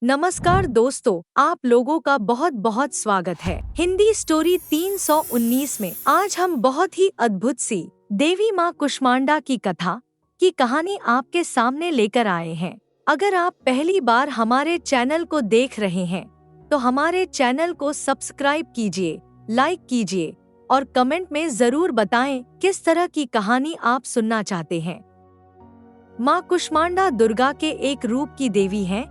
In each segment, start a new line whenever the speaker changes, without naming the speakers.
नमस्कार दोस्तों, आप लोगों का बहुत बहुत स्वागत है हिंदी स्टोरी 319 में। आज हम बहुत ही अद्भुत सी देवी माँ कुष्मांडा की कथा की कहानी आपके सामने लेकर आए हैं। अगर आप पहली बार हमारे चैनल को देख रहे हैं तो हमारे चैनल को सब्सक्राइब कीजिए, लाइक कीजिए और कमेंट में जरूर बताएं किस तरह की कहानी आप सुनना चाहते हैं। माँ कुष्मांडा दुर्गा के एक रूप की देवी हैं,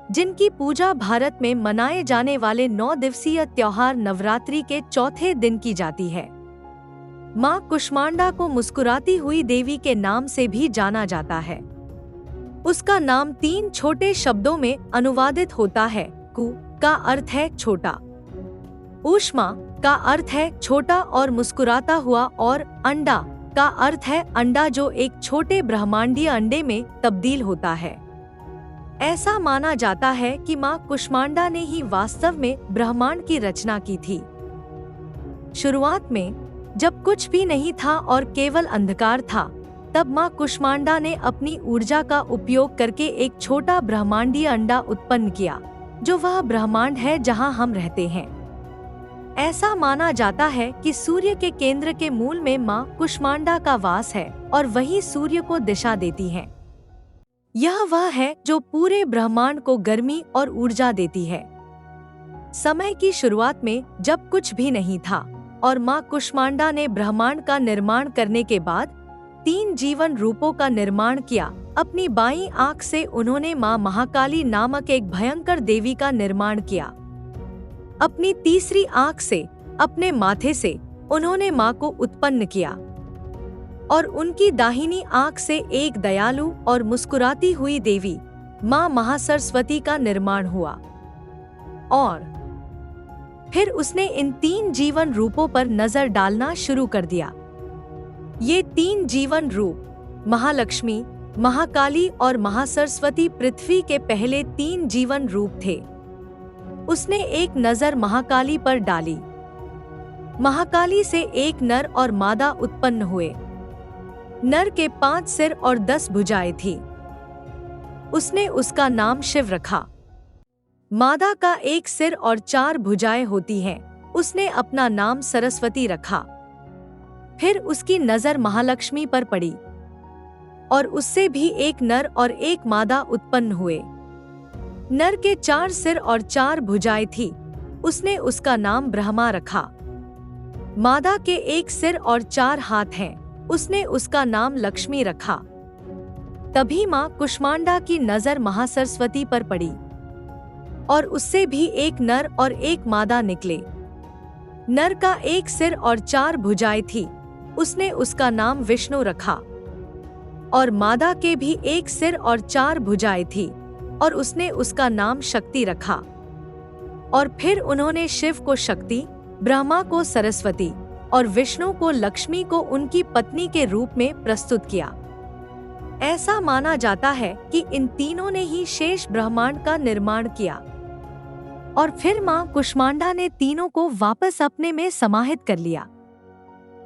जिनकी पूजा भारत में मनाए जाने वाले 9 दिवसीय त्योहार नवरात्रि के चौथे दिन की जाती है। माँ कुष्मांडा को मुस्कुराती हुई देवी के नाम से भी जाना जाता है। उसका नाम 3 छोटे शब्दों में अनुवादित होता है। कु का अर्थ है छोटा, ऊष्मा का अर्थ है छोटा और मुस्कुराता हुआ, और अंडा का अर्थ है अंडा जो एक छोटे ब्रह्मांडीय अंडे में तब्दील होता है। ऐसा माना जाता है कि माँ कुष्मांडा ने ही वास्तव में ब्रह्मांड की रचना की थी। शुरुआत में जब कुछ भी नहीं था और केवल अंधकार था, तब माँ कुष्मांडा ने अपनी ऊर्जा का उपयोग करके एक छोटा ब्रह्मांडीय अंडा उत्पन्न किया, जो वह ब्रह्मांड है जहाँ हम रहते हैं। ऐसा माना जाता है कि सूर्य के केंद्र के मूल में माँ कुष्मांडा का वास है और वही सूर्य को दिशा देती है। यह वह है जो पूरे ब्रह्मांड को गर्मी और ऊर्जा देती है। समय की शुरुआत में जब कुछ भी नहीं था और माँ कुष्मांडा ने ब्रह्मांड का निर्माण करने के बाद 3 जीवन रूपों का निर्माण किया। अपनी बाईं आंख से उन्होंने माँ महाकाली नामक एक भयंकर देवी का निर्माण किया। अपनी तीसरी आंख से, अपने माथे से उन्होंने माँ को उत्पन्न किया और उनकी दाहिनी आंख से एक दयालु और मुस्कुराती हुई देवी माँ महासरस्वती का निर्माण हुआ। और फिर उसने इन 3 जीवन रूपों पर नजर डालना शुरू कर दिया। ये 3 जीवन रूप महालक्ष्मी, महाकाली और महासरस्वती पृथ्वी के पहले 3 जीवन रूप थे। उसने एक नजर महाकाली पर डाली। महाकाली से एक नर और मादा उत्पन्न हुए। नर के 5 सिर और 10 भुजाएं थी। उसने उसका नाम शिव रखा। मादा का 1 सिर और 4 भुजाएं होती हैं। उसने अपना नाम सरस्वती रखा। फिर उसकी नजर महालक्ष्मी पर पड़ी और उससे भी एक नर और एक मादा उत्पन्न हुए। नर के 4 सिर और 4 भुजाएं थी। उसने उसका नाम ब्रह्मा रखा। मादा के 1 सिर और 4 हाथ हैं। उसने उसका नाम लक्ष्मी रखा। तभी माँ कुष्मांडा की नजर महासरस्वती पर पड़ी और उससे भी एक नर और एक मादा निकले। नर का 1 सिर और 4 भुजाएं थी। उसने उसका नाम विष्णु रखा। और मादा के भी 1 सिर और 4 भुजाएं थी और उसने उसका नाम शक्ति रखा। और फिर उन्होंने शिव को शक्ति, ब्रह्मा को सरस्वती और विष्णु को लक्ष्मी को उनकी पत्नी के रूप में प्रस्तुत किया। ऐसा माना जाता है कि इन तीनों ने ही शेष ब्रह्मांड का निर्माण किया। और फिर माँ कुष्मांडा ने तीनों को वापस अपने में समाहित कर लिया।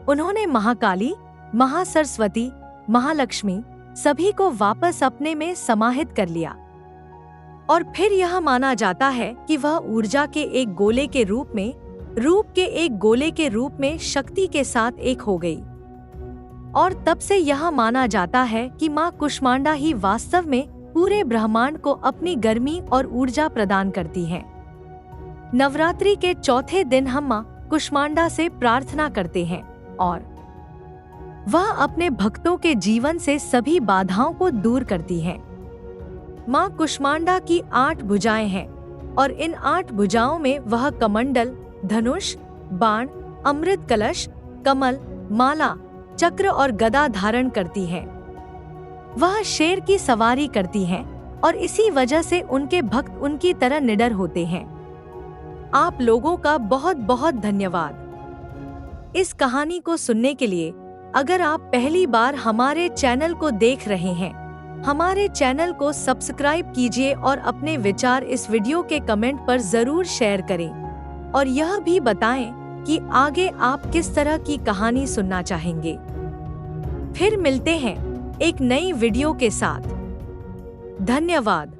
उन्होंने महाकाली, महासरस्वती, महालक्ष्मी सभी को वापस अपने में समाहित कर लिया। और फिर यह माना जाता है कि वह ऊर्जा के एक गोले के रूप में शक्ति के साथ एक हो गई। और तब से यह माना जाता है कि माँ कुष्मांडा ही वास्तव में पूरे ब्रह्मांड को अपनी गर्मी और ऊर्जा प्रदान करती हैं। नवरात्रि के चौथे दिन हम माँ कुष्मांडा से प्रार्थना करते हैं और वह अपने भक्तों के जीवन से सभी बाधाओं को दूर करती हैं। माँ कुष्मांडा की 8 भुजाएं हैं और इन 8 भुजाओं में वह कमंडल, धनुष, बाण, अमृत कलश, कमल, माला, चक्र और गदा धारण करती हैं। वह शेर की सवारी करती हैं और इसी वजह से उनके भक्त उनकी तरह निडर होते हैं। आप लोगों का बहुत बहुत धन्यवाद इस कहानी को सुनने के लिए। अगर आप पहली बार हमारे चैनल को देख रहे हैं, हमारे चैनल को सब्सक्राइब कीजिए और अपने विचार इस वीडियो के कमेंट पर जरूर शेयर करें और यह भी बताएं कि आगे आप किस तरह की कहानी सुनना चाहेंगे। फिर मिलते हैं एक नई वीडियो के साथ। धन्यवाद।